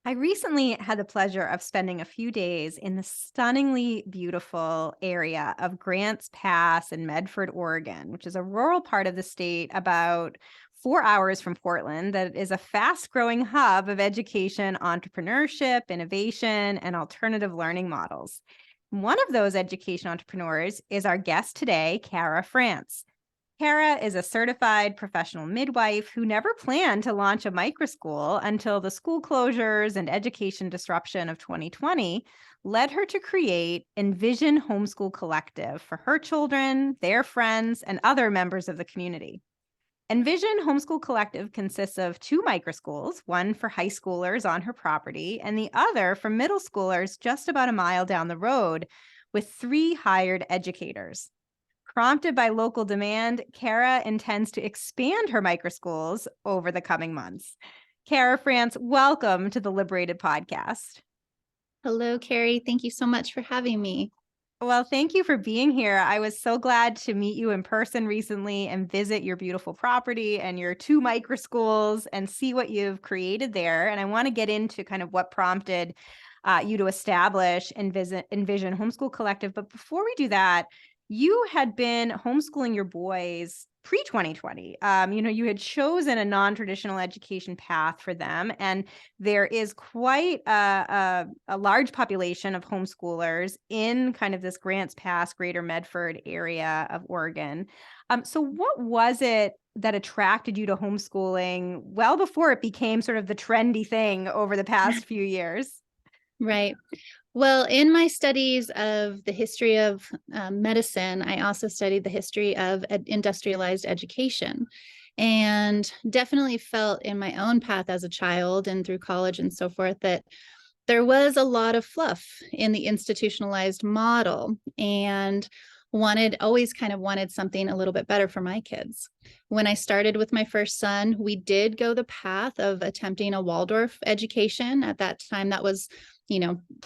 I recently had the pleasure of spending a few days in the stunningly beautiful area of Grants Pass in Medford, Oregon, which is a rural part of the state about 4 hours from Portland, that is a fast growing hub of education, entrepreneurship, innovation, and alternative learning models. One of those education entrepreneurs is our guest today, Cara Frantz. Cara is a certified professional midwife who never planned to launch a microschool until the school closures and education disruption of 2020 led her to create Envision Homeschool Collective for her children, their friends, and other members of the community. Envision Homeschool Collective consists of two microschools, one for high schoolers on her property and the other for middle schoolers just about a mile down the road, with 3 hired educators. Prompted by local demand, Cara intends to expand her microschools over the coming months. Cara Frantz, welcome to the Liberated Podcast. Hello, Carrie. Thank you so much for having me. Well, thank you for being here. I was so glad to meet you in person recently and visit your beautiful property and your 2 microschools and see what you've created there. And I want to get into kind of what prompted you to establish Envision Homeschool Collective. But before we do that, you had been homeschooling your boys pre-2020. You had chosen a non-traditional education path for them, and there is quite a large population of homeschoolers in kind of this Grants Pass, Greater Medford area of Oregon. So what was it that attracted you to homeschooling well before it became sort of the trendy thing over the past few years? Right. Well, in my studies of the history of medicine, I also studied the history of industrialized education, and definitely felt in my own path as a child and through college and so forth that there was a lot of fluff in the institutionalized model, and always kind of wanted something a little bit better for my kids. When I started with my first son, we did go the path of attempting a Waldorf education. At that time, that was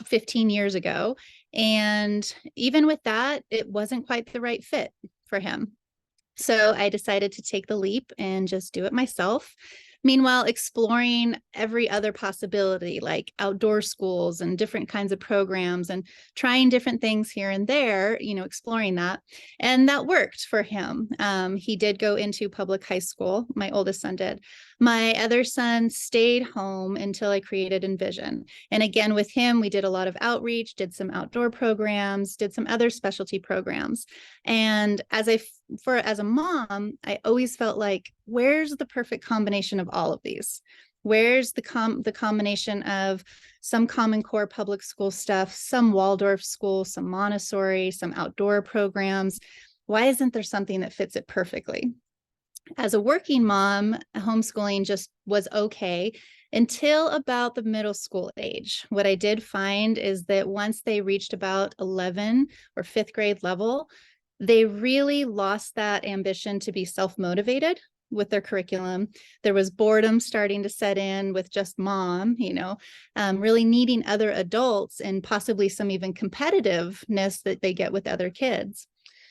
15 years ago. And even with that, it wasn't quite the right fit for him. So I decided to take the leap and just do it myself. Meanwhile, exploring every other possibility, like outdoor schools and different kinds of programs and trying different things here and there, exploring that. And that worked for him. He did go into public high school. My oldest son did. My other son stayed home until I created Envision. And again, with him, we did a lot of outreach, did some outdoor programs, did some other specialty programs. And as a mom, I always felt like, where's the perfect combination of all of these? Where's the combination of some Common Core public school stuff, some Waldorf school, some Montessori, some outdoor programs? Why isn't there something that fits it perfectly? As a working mom, homeschooling just was okay until about the middle school age. What I did find is that once they reached about 11 or 5th grade level, they really lost that ambition to be self-motivated with their curriculum. There was boredom starting to set in with just mom, really needing other adults and possibly some even competitiveness that they get with other kids.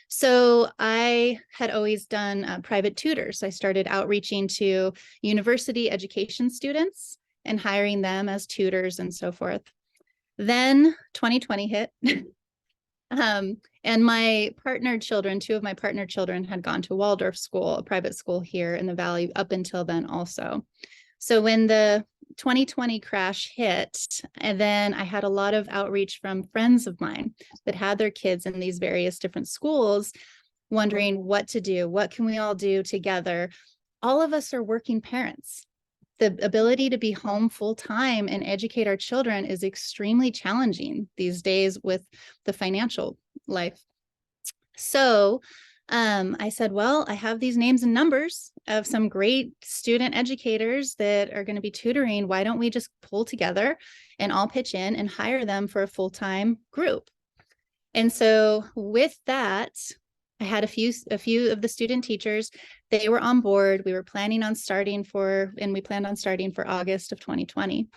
So I had always done private tutors. I started outreaching to university education students and hiring them as tutors and so forth. Then 2020 hit. And my partner children, 2 of my partner children had gone to Waldorf school, a private school here in the Valley up until then also. So when the 2020 crash hit, and then I had a lot of outreach from friends of mine that had their kids in these various different schools, wondering what to do, what can we all do together? All of us are working parents. The ability to be home full time and educate our children is extremely challenging these days with the financial life. So I said, well, I have these names and numbers of some great student educators that are going to be tutoring. Why don't we just pull together and all pitch in and hire them for a full-time group? And so with that, I had a few of the student teachers. They were on board. We planned on starting for August of 2020.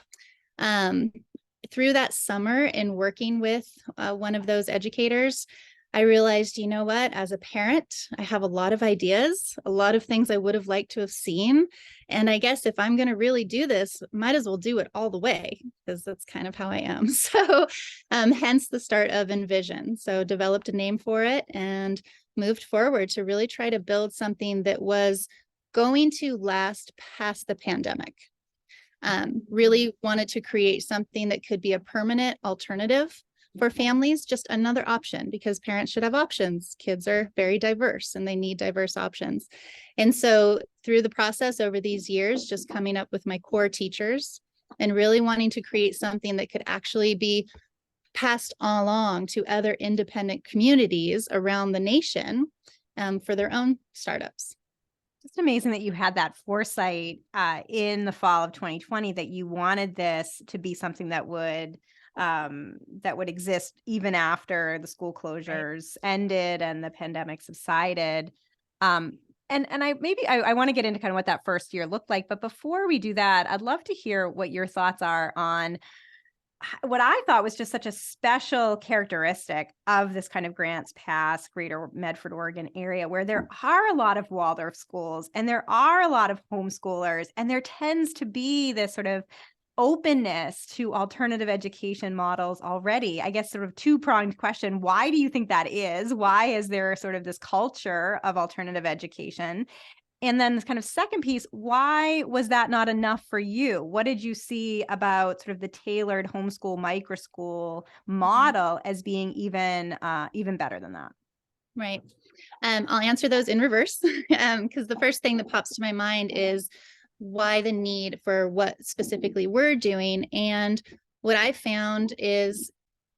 Through that summer and working with one of those educators, I realized, you know what, as a parent, I have a lot of ideas, a lot of things I would have liked to have seen. And I guess if I'm going to really do this, might as well do it all the way, because that's kind of how I am. So hence the start of Envision. So developed a name for it and moved forward to really try to build something that was going to last past the pandemic. Really wanted to create something that could be a permanent alternative for families, just another option, because parents should have options. Kids are very diverse and they need diverse options. And so through the process over these years, just coming up with my core teachers and really wanting to create something that could actually be passed along to other independent communities around the nation for their own startups. Just amazing that you had that foresight in the fall of 2020, that you wanted this to be something that would exist even after the school closures ended and the pandemic subsided. And I want to get into kind of what that first year looked like. But before we do that, I'd love to hear what your thoughts are on what I thought was just such a special characteristic of this kind of Grants Pass, Greater Medford, Oregon area, where there are a lot of Waldorf schools and there are a lot of homeschoolers, and there tends to be this sort of openness to alternative education models already. I guess sort of two-pronged question. Why do you think that is? Why is there sort of this culture of alternative education? And then this kind of second piece, why was that not enough for you? What did you see about sort of the tailored homeschool microschool model as being even better than that? Right. I'll answer those in reverse, because the first thing that pops to my mind is why the need for what specifically we're doing. And what I found is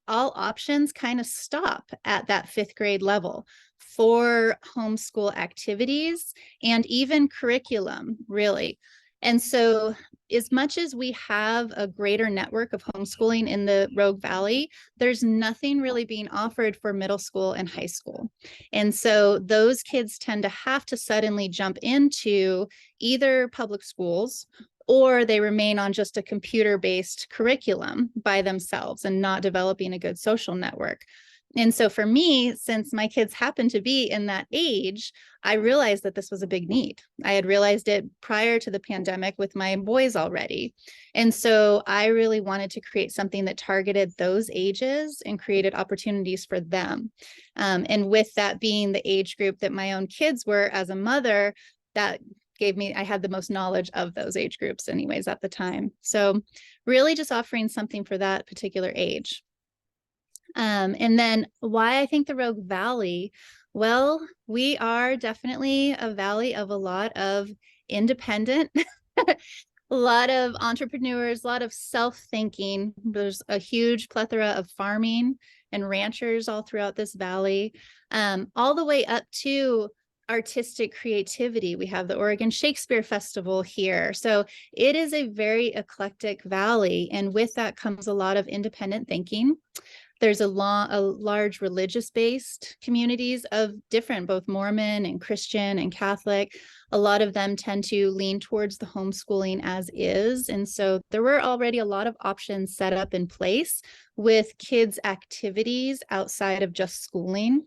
all options kind of stop at that fifth grade level for homeschool activities and even curriculum, really. And so as much as we have a greater network of homeschooling in the Rogue Valley, there's nothing really being offered for middle school and high school. And so those kids tend to have to suddenly jump into either public schools, or they remain on just a computer-based curriculum by themselves and not developing a good social network. And so for me, since my kids happen to be in that age, I realized that this was a big need. I had realized it prior to the pandemic with my boys already. And so I really wanted to create something that targeted those ages and created opportunities for them. And with that being the age group that my own kids were as a mother, that gave me, I had the most knowledge of those age groups anyways at the time. So really just offering something for that particular age. And then why I think the Rogue Valley, well, we are definitely a valley of a lot of independent, a lot of entrepreneurs, a lot of self-thinking. There's a huge plethora of farming and ranchers all throughout this valley, all the way up to artistic creativity. We have the Oregon Shakespeare Festival here. So it is a very eclectic valley. And with that comes a lot of independent thinking. There's a large religious-based communities of different, both Mormon and Christian and Catholic. A lot of them tend to lean towards the homeschooling as is. And so there were already a lot of options set up in place with kids' activities outside of just schooling.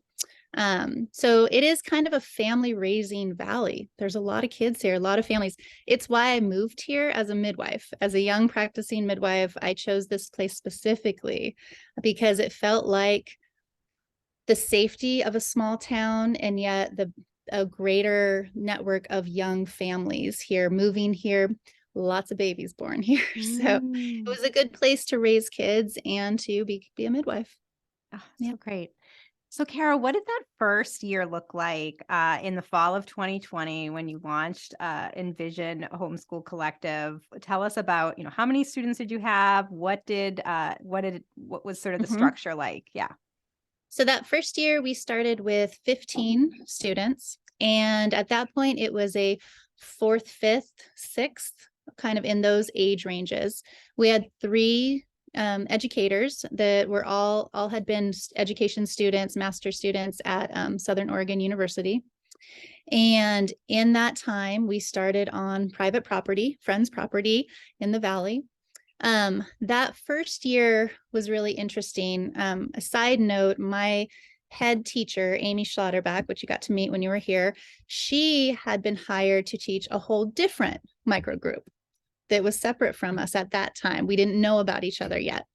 So it is kind of a family raising valley. There's a lot of kids here, a lot of families. It's why I moved here as a midwife. As a young practicing midwife, I chose this place specifically because it felt like the safety of a small town and yet a greater network of young families here, moving here, lots of babies born here. So it was a good place to raise kids and to be a midwife. Oh, so great. So, Cara, what did that first year look like in the fall of 2020 when you launched Envision Homeschool Collective? Tell us about, how many students did you have? What was sort of the structure like? Yeah. So that first year we started with 15 students. And at that point, it was a fourth, fifth, sixth, kind of in those age ranges. We had 3 educators that were all had been education students, master students at Southern Oregon University. And in that time, we started on private property, friends' property in the valley. That first year was really interesting. A side note, my head teacher, Amy Schlotterbeck, which you got to meet when you were here, she had been hired to teach a whole different microgroup that was separate from us at that time. We didn't know about each other yet.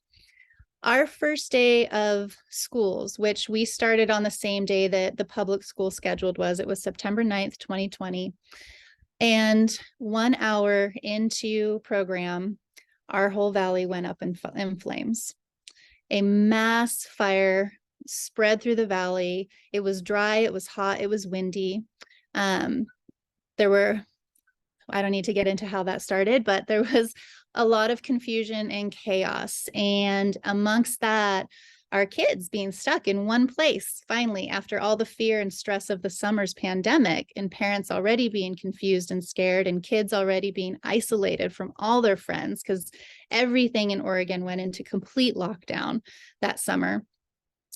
Our first day of schools, which we started on the same day that the public school scheduled was, it was September 9th, 2020. And 1 hour into program, our whole valley went up in flames. A mass fire spread through the valley. It was dry, it was hot, it was windy. There were, I don't need to get into how that started, but there was a lot of confusion and chaos. And amongst that, our kids being stuck in one place, finally, after all the fear and stress of the summer's pandemic, and parents already being confused and scared, and kids already being isolated from all their friends, because everything in Oregon went into complete lockdown that summer.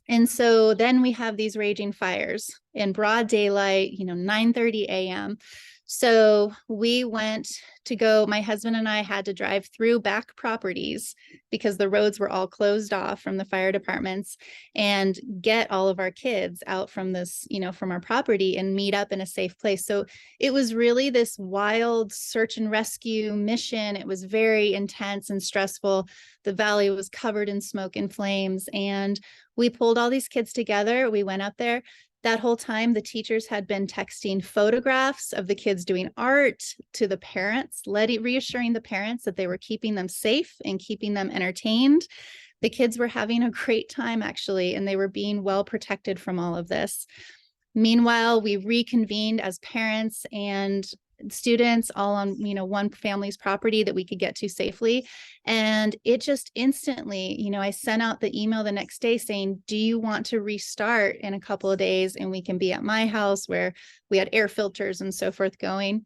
And so then we have these raging fires in broad daylight, 9:30 a.m. So we went to go, my husband and I had to drive through back properties because the roads were all closed off from the fire departments, and get all of our kids out from this, from our property, and meet up in a safe place. So it was really this wild search and rescue mission. It was very intense and stressful. The valley was covered in smoke and flames, and we pulled all these kids together. We went up there. That whole time, the teachers had been texting photographs of the kids doing art to the parents, reassuring the parents that they were keeping them safe and keeping them entertained. The kids were having a great time, actually, and they were being well protected from all of this. Meanwhile, we reconvened as parents and students all on, one family's property that we could get to safely. And it just instantly, I sent out the email the next day saying, do you want to restart in a couple of days? And we can be at my house where we had air filters and so forth going.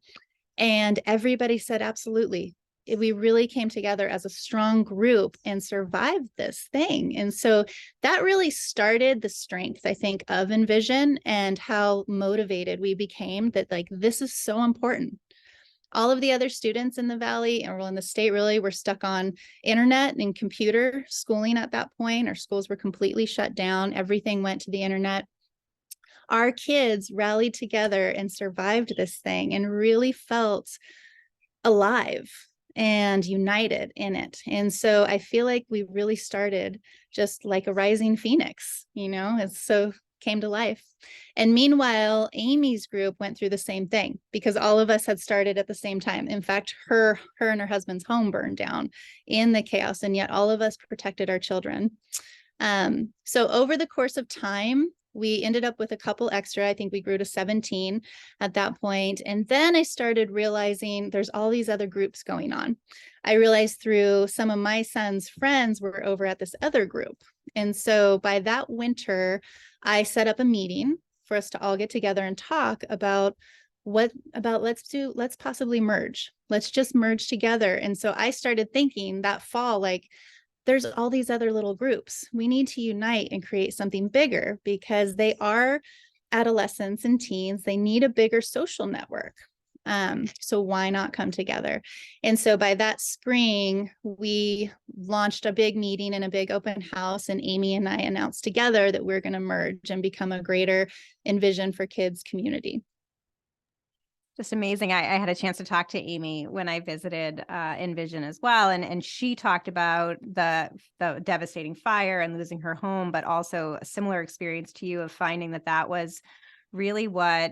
And everybody said, absolutely. We really came together as a strong group and survived this thing. And so that really started the strength, I think, of Envision, and how motivated we became that, like, this is so important. All of the other students in the valley, and in the state, really were stuck on internet and computer schooling at that point. Our schools were completely shut down. Everything went to the internet. Our kids rallied together and survived this thing and really felt alive and united in it. And so I feel like we really started just like a rising phoenix, it so came to life. And meanwhile, Amy's group went through the same thing, because all of us had started at the same time. In fact, her and her husband's home burned down in the chaos, and yet all of us protected our children. So over the course of time, we ended up with a couple extra. I think we grew to 17 at that point. And then I started realizing there's all these other groups going on. I realized through some of my son's friends were over at this other group. And so by that winter, I set up a meeting for us to all get together and talk about let's possibly merge. Let's just merge together. And so I started thinking that fall, like, there's all these other little groups. We need to unite and create something bigger, because they are adolescents and teens. They need a bigger social network. So why not come together? And so by that spring, we launched a big meeting and a big open house, and Amy and I announced together that we're going to merge and become a greater Envision for Kids community. Just amazing. I had a chance to talk to Amy when I visited Envision as well. And she talked about the devastating fire and losing her home, but also a similar experience to you of finding that was really what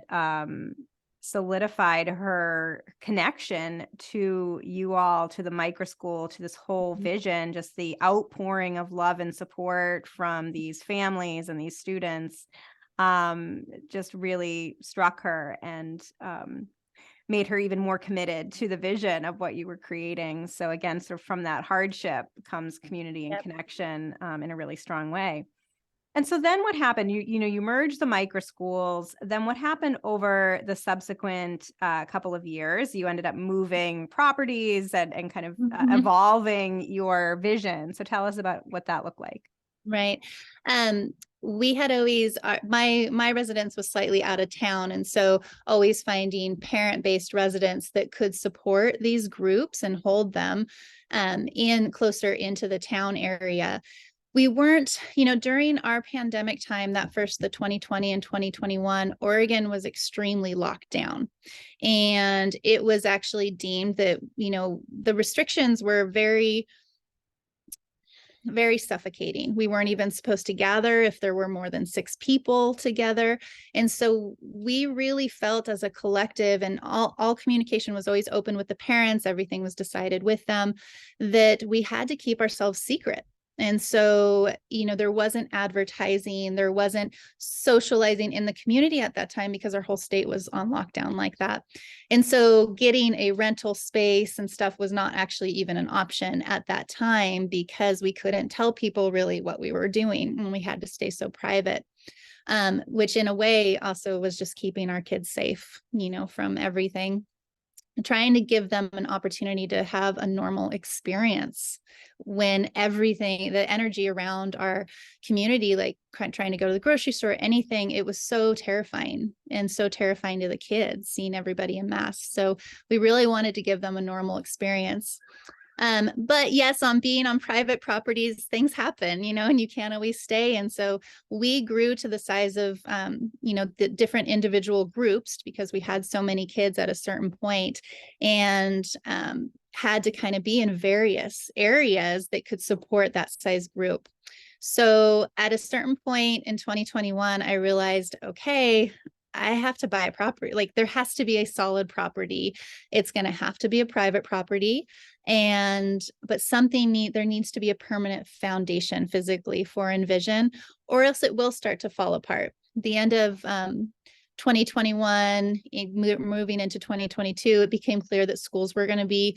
solidified her connection to you all, to the microschool, to this whole vision, just the outpouring of love and support from these families and these students just really struck her and made her even more committed to the vision of what you were creating. So again, sort of from that hardship comes community and connection in a really strong way. And so then what happened? You merged the microschools. Then what happened over the subsequent couple of years? You ended up moving properties and kind of evolving your vision. So tell us about what that looked like. Right. We had always, my residence was slightly out of town. And so always finding parent-based residents that could support these groups and hold them closer into the town area. We weren't, during our pandemic time, the 2020 and 2021, Oregon was extremely locked down. And it was actually deemed that, the restrictions were very, very suffocating. We weren't even supposed to gather if there were more than 6 people together. And so we really felt as a collective, and all communication was always open with the parents, everything was decided with them, that we had to keep ourselves secret. And so, there wasn't advertising, there wasn't socializing in the community at that time because our whole state was on lockdown like that. And so getting a rental space and stuff was not actually even an option at that time because we couldn't tell people really what we were doing and we had to stay so private. Which in a way also was just keeping our kids safe, from everything. Trying to give them an opportunity to have a normal experience when everything, the energy around our community, like trying to go to the grocery store, anything, it was so terrifying and so terrifying to the kids, seeing everybody in masks. So we really wanted to give them a normal experience. But yes, being on private properties, things happen, and you can't always stay. And so we grew to the size of, the different individual groups because we had so many kids at a certain point and had to kind of be in various areas that could support that size group. So at a certain point in 2021, I realized, okay, I have to buy a property. Like there has to be a solid property. It's going to have to be a private property. But there needs to be a permanent foundation physically for Envision, or else it will start to fall apart. The end of 2021, moving into 2022, it became clear that schools were going to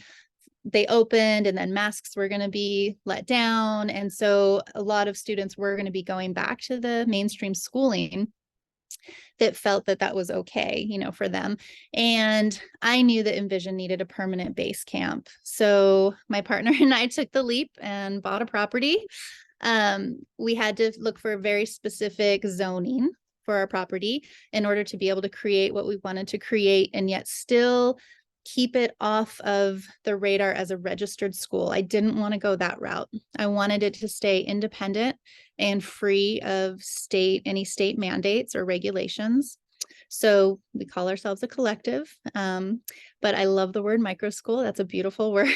they opened and then masks were going to be let down. And so a lot of students were going to be going back to the mainstream schooling that felt that that was okay, for them. And I knew that Envision needed a permanent base camp. So my partner and I took the leap and bought a property. We had to look for very specific zoning for our property in order to be able to create what we wanted to create and yet still keep it off of the radar as a registered school. I didn't want to go that route. I wanted it to stay independent and free of any state mandates or regulations. So we call ourselves a collective, but I love the word microschool. That's a beautiful word.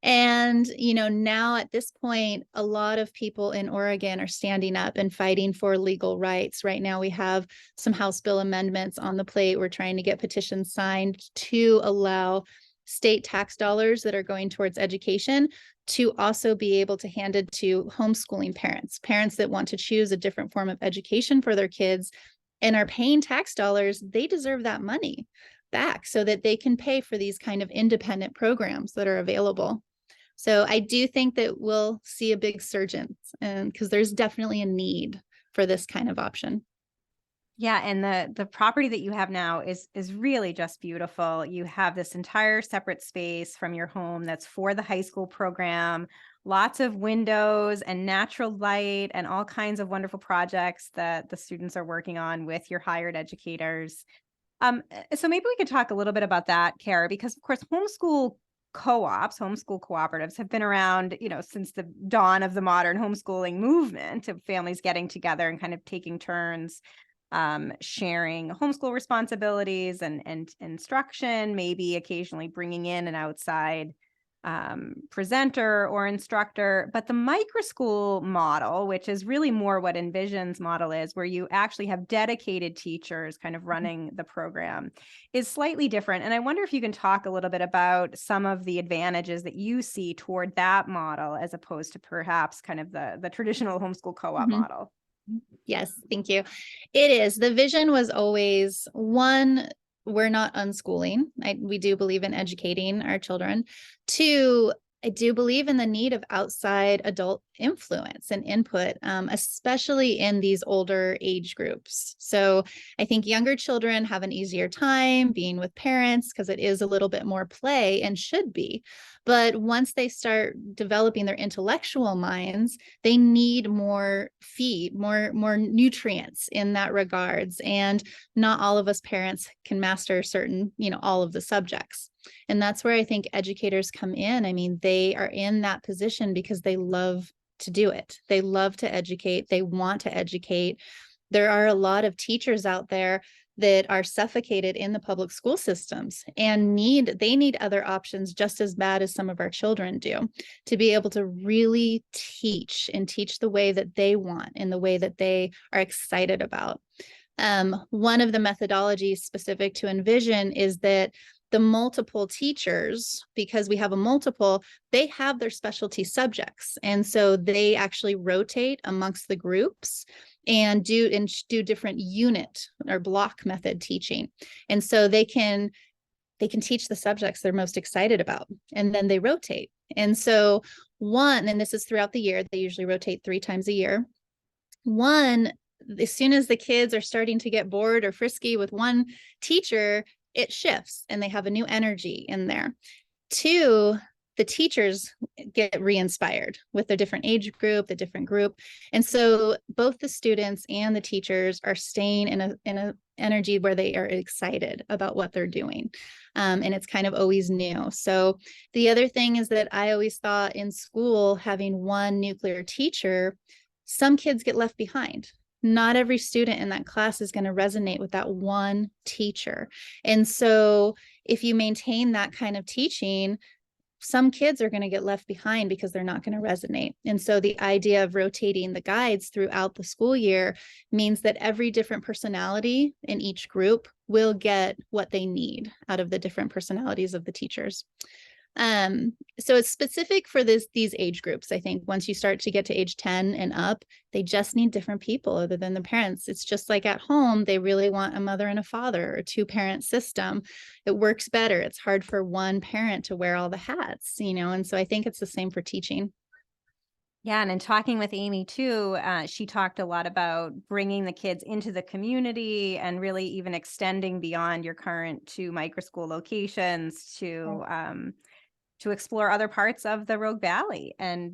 And, now at this point, a lot of people in Oregon are standing up and fighting for legal rights. Right now, we have some House bill amendments on the plate. We're trying to get petitions signed to allow state tax dollars that are going towards education to also be able to hand it to homeschooling parents that want to choose a different form of education for their kids and are paying tax dollars. They deserve that money back so that they can pay for these kind of independent programs that are available. So I do think that we'll see a big surge because there's definitely a need for this kind of option. Yeah, and the property that you have now is really just beautiful. You have this entire separate space from your home that's for the high school program, lots of windows and natural light and all kinds of wonderful projects that the students are working on with your hired educators. So maybe we could talk a little bit about that, Cara, because of course homeschool cooperatives have been around, since the dawn of the modern homeschooling movement of families getting together and kind of taking turns sharing homeschool responsibilities and instruction, maybe occasionally bringing in an outside presenter or instructor. But the microschool model, which is really more what Envision's model is, where you actually have dedicated teachers kind of running the program, is slightly different. And I wonder if you can talk a little bit about some of the advantages that you see toward that model as opposed to perhaps kind of the traditional homeschool co-op model. Yes, thank you. It is. The vision was always, one, we're not unschooling. We do believe in educating our children. Two, I do believe in the need of outside adult influence and input, especially in these older age groups. So I think younger children have an easier time being with parents because it is a little bit more play and should be. But once they start developing their intellectual minds, they need more feed, more nutrients in that regards. And not all of us parents can master all of the subjects. And that's where I think educators come in. I mean, they are in that position because they love to do it. They love to educate. They want to educate. There are a lot of teachers out there that are suffocated in the public school systems and they need other options just as bad as some of our children do, to be able to really teach and teach the way that they want and the way that they are excited about. One of the methodologies specific to Envision is that the multiple teachers, because we have a multiple, they have their specialty subjects. And so they actually rotate amongst the groups and do different unit or block method teaching. And so they can teach the subjects they're most excited about, and then they rotate. And so and this is throughout the year, they usually rotate 3 times a year. As soon as the kids are starting to get bored or frisky with one teacher, it shifts and they have a new energy in there. 2, the teachers get re-inspired with their different age group, the different group. And so both the students and the teachers are staying in a energy where they are excited about what they're doing. And it's kind of always new. So the other thing is that I always thought in school, having one nuclear teacher, some kids get left behind. Not every student in that class is going to resonate with that one teacher. And so if you maintain that kind of teaching, some kids are going to get left behind because they're not going to resonate. And so the idea of rotating the guides throughout the school year means that every different personality in each group will get what they need out of the different personalities of the teachers. So it's specific for these age groups. I think once you start to get to age 10 and up, they just need different people other than the parents. It's just like at home, they really want a mother and a father or a 2-parent system. It works better. It's hard for one parent to wear all the hats, and so I think it's the same for teaching. Yeah, and in talking with Amy too, she talked a lot about bringing the kids into the community and really even extending beyond your current 2 microschool locations to explore other parts of the Rogue Valley and,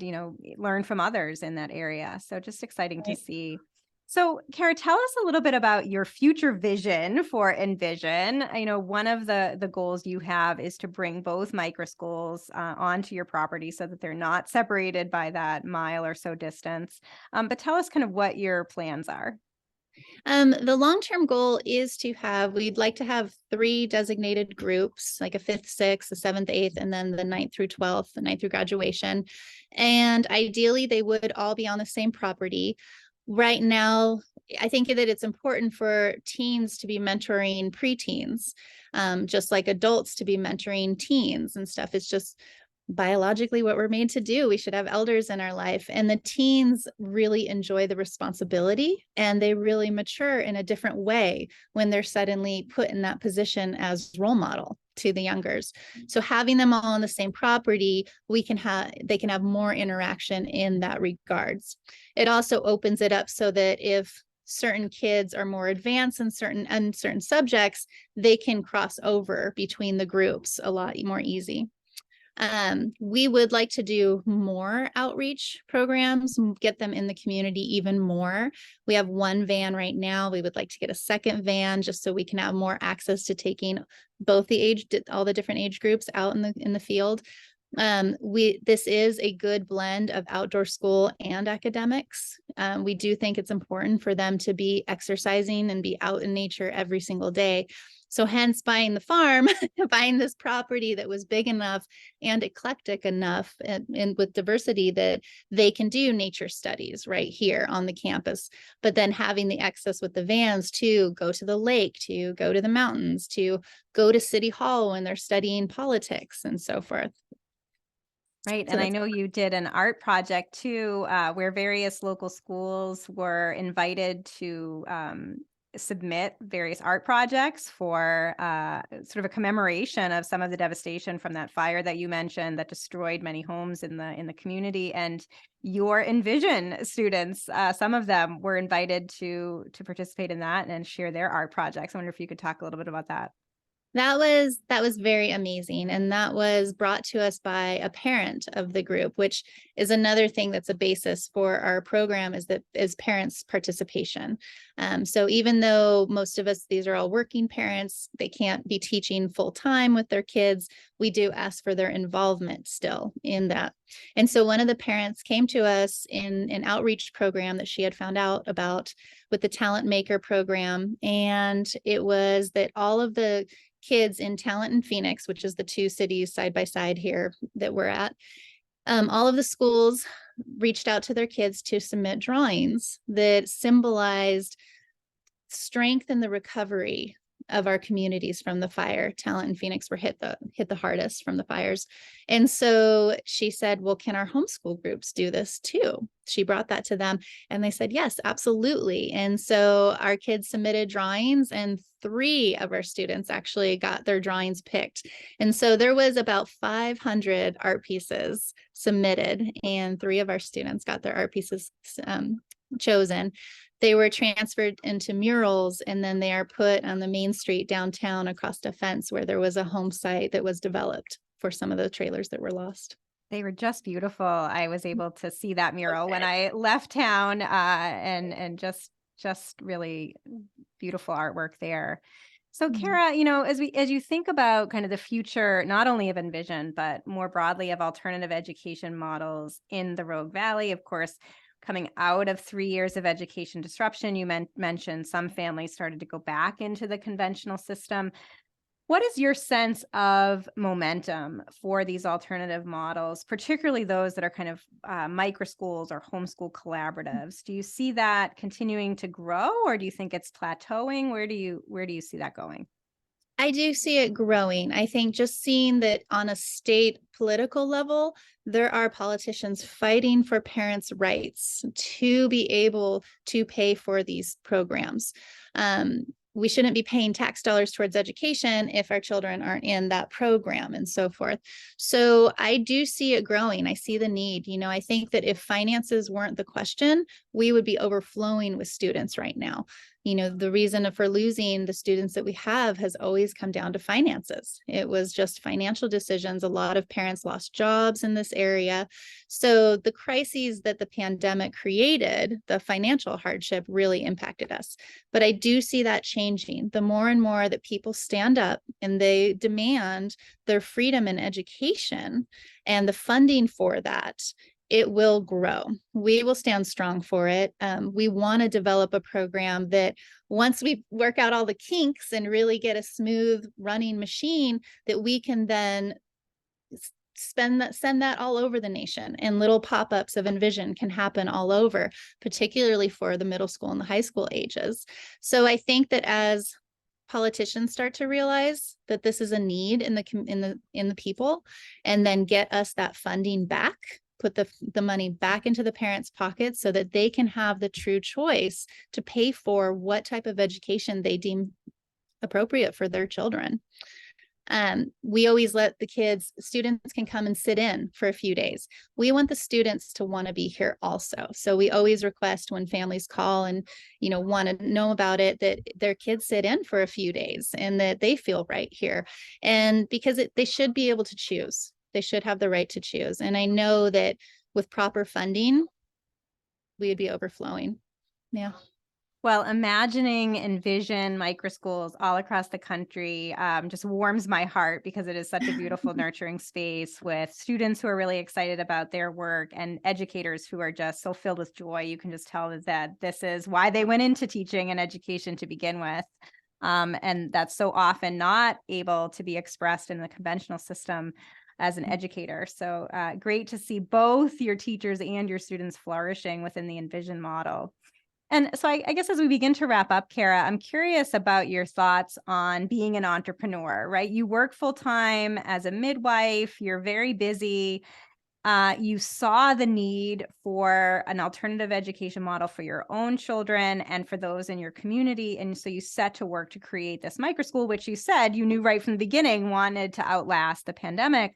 learn from others in that area. So just exciting to see. So, Cara, tell us a little bit about your future vision for Envision. One of the goals you have is to bring both microschools onto your property so that they're not separated by that mile or so distance. But tell us kind of what your plans are. The long-term goal is we'd like to have 3 designated groups, like a 5th, 6th, a 7th, 8th, and then the 9th through 12th, the 9th through graduation. And ideally they would all be on the same property. Right now, I think that it's important for teens to be mentoring preteens, just like adults to be mentoring teens and stuff. It's just biologically what we're made to do. We should have elders in our life. And the teens really enjoy the responsibility and they really mature in a different way when they're suddenly put in that position as role model to the youngers. So having them all on the same property, they can have more interaction in that regards. It also opens it up so that if certain kids are more advanced in certain subjects, they can cross over between the groups a lot more easy. We would like to do more outreach programs, get them in the community even more. We have 1 van right now. We would like to get a 2nd van just so we can have more access to taking all the different age groups out in the field. This is a good blend of outdoor school and academics. We do think it's important for them to be exercising and be out in nature every single day. So hence buying the farm, buying this property that was big enough and eclectic enough and with diversity that they can do nature studies right here on the campus, but then having the access with the vans to go to the lake, to go to the mountains, to go to City Hall when they're studying politics and so forth. Right. So and I know you did an art project too, where various local schools were invited to submit various art projects for sort of a commemoration of some of the devastation from that fire that you mentioned that destroyed many homes in the community. And your Envision students, some of them were invited to participate in that and share their art projects. I wonder if you could talk a little bit about that. That was very amazing. And that was brought to us by a parent of the group, which is another thing that's a basis for our program is parents' participation. So even though most of us, these are all working parents, they can't be teaching full time with their kids, we do ask for their involvement still in that. And so one of the parents came to us in an outreach program that she had found out about with the Talent Maker program. And it was that all of the kids in Talent and Phoenix, which is the two cities side by side here that we're at, all of the schools reached out to their kids to submit drawings that symbolized strength in the recovery of our communities from the fire. Talent and Phoenix were hit the hardest from the fires. And so she said, well, can our homeschool groups do this too? She brought that to them and they said, yes, absolutely. And so our kids submitted drawings and 3 of our students actually got their drawings picked. And so there was about 500 art pieces submitted and 3 of our students got their art pieces chosen. They were transferred into murals and then they are put on the main street downtown across a fence where there was a home site that was developed for some of the trailers that were lost. They were just beautiful. I was able to see that mural when I left town, and just really beautiful artwork there. So Cara, as you think about kind of the future, not only of Envision, but more broadly of alternative education models in the Rogue Valley, of course, coming out of 3 years of education disruption, you mentioned some families started to go back into the conventional system. What is your sense of momentum for these alternative models, particularly those that are kind of microschools or homeschool collaboratives? Do you see that continuing to grow, or do you think it's plateauing? Where do you see that going? I do see it growing. I think just seeing that on a state political level, there are politicians fighting for parents' rights to be able to pay for these programs. We shouldn't be paying tax dollars towards education if our children aren't in that program and so forth. So I do see it growing. I see the need. I think that if finances weren't the question, we would be overflowing with students right now. The reason for losing the students that we have has always come down to finances. It was just financial decisions. A lot of parents lost jobs in this area. So the crises that the pandemic created, the financial hardship really impacted us. But I do see that changing. The more and more that people stand up and they demand their freedom in education and the funding for that, it will grow. We will stand strong for it. We want to develop a program that once we work out all the kinks and really get a smooth running machine, that we can then send that all over the nation, and little pop-ups of Envision can happen all over, particularly for the middle school and the high school ages. So I think that as politicians start to realize that this is a need in the people, and then get us that funding back, put the money back into the parents' pockets so that they can have the true choice to pay for what type of education they deem appropriate for their children. We always let students can come and sit in for a few days. We want the students to want to be here also. So we always request when families call and, want to know about it, that their kids sit in for a few days and that they feel right here. And because they should be able to choose. They should have the right to choose. And I know that with proper funding, we would be overflowing. Yeah. Well, imagining Envision microschools all across the country just warms my heart, because it is such a beautiful, nurturing space with students who are really excited about their work and educators who are just so filled with joy. You can just tell that this is why they went into teaching and education to begin with. And that's so often not able to be expressed in the conventional system as an educator. So great to see both your teachers and your students flourishing within the Envision model. And so I guess as we begin to wrap up, Cara, I'm curious about your thoughts on being an entrepreneur, right? You work full time as a midwife, you're very busy. You saw the need for an alternative education model for your own children and for those in your community. And so you set to work to create this microschool, which you said you knew right from the beginning wanted to outlast the pandemic.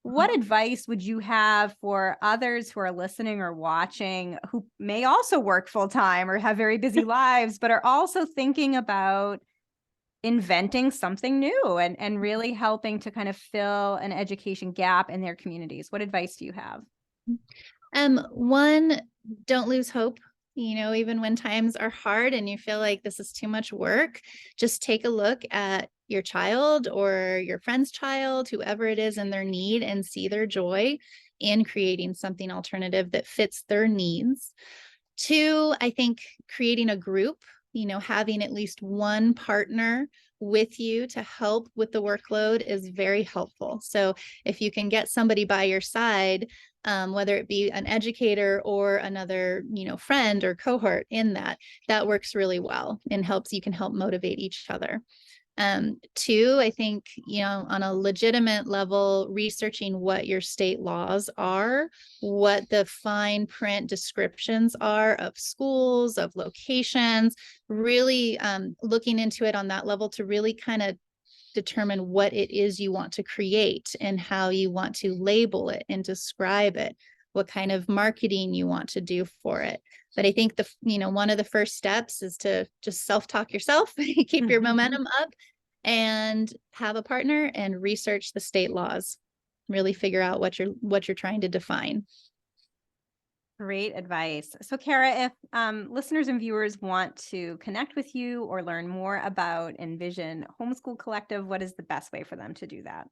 What advice would you have for others who are listening or watching who may also work full time or have very busy lives, but are also thinking about inventing something new and really helping to kind of fill an education gap in their communities. What advice do you have? One, don't lose hope. Even when times are hard and you feel like this is too much work, just take a look at your child or your friend's child, whoever it is in their need, and see their joy in creating something alternative that fits their needs. Two, I think creating a group, having at least one partner with you to help with the workload is very helpful. So if you can get somebody by your side, whether it be an educator or another, friend or cohort in that works really well and you can help motivate each other. Two, I think, on a legitimate level, researching what your state laws are, what the fine print descriptions are of schools, of locations, really looking into it on that level to really kind of determine what it is you want to create and how you want to label it and describe it, what kind of marketing you want to do for it. But I think one of the first steps is to just self-talk yourself, keep your momentum up, and have a partner and research the state laws. Really figure out what you're trying to define. Great advice. So, Cara, if listeners and viewers want to connect with you or learn more about Envision Homeschool Collective, what is the best way for them to do that?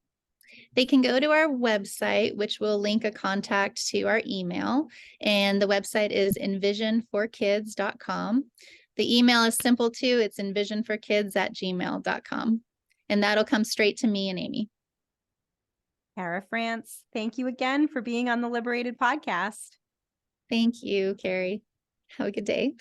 They can go to our website, which will link a contact to our email. And the website is envisionforkids.com. The email is simple too. It's envisionforkids@gmail.com. And that'll come straight to me and Amy. Cara Frantz, thank you again for being on the Liberated podcast. Thank you, Carrie. Have a good day.